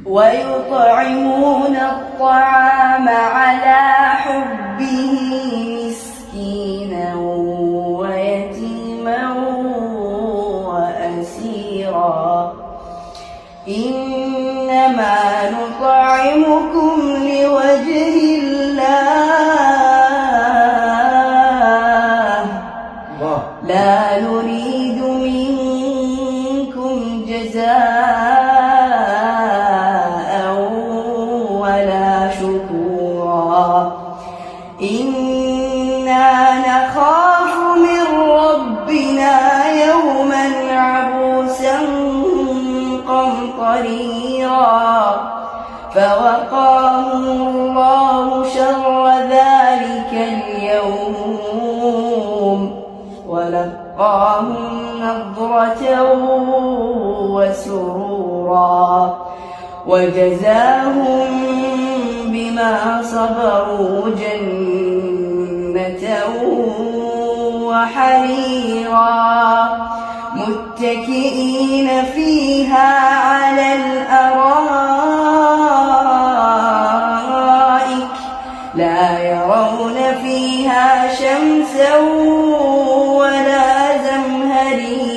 ويطعمون الطعام على حبه مسكينا ويتيما وأسيرا إنما نطعمكم لوجه الله لا نريد منكم جزاء ولا شكورا إنا نخاف من ربنا يوما عبوسا قمطريرا فوقاهم الله شر ذلك اليوم ولقاهم نضرة وسرورا وجزاهم بما صبروا جنة وحريرا متكئين فيها على الأرائك لا يرون فيها شمسا ولا زمهريرا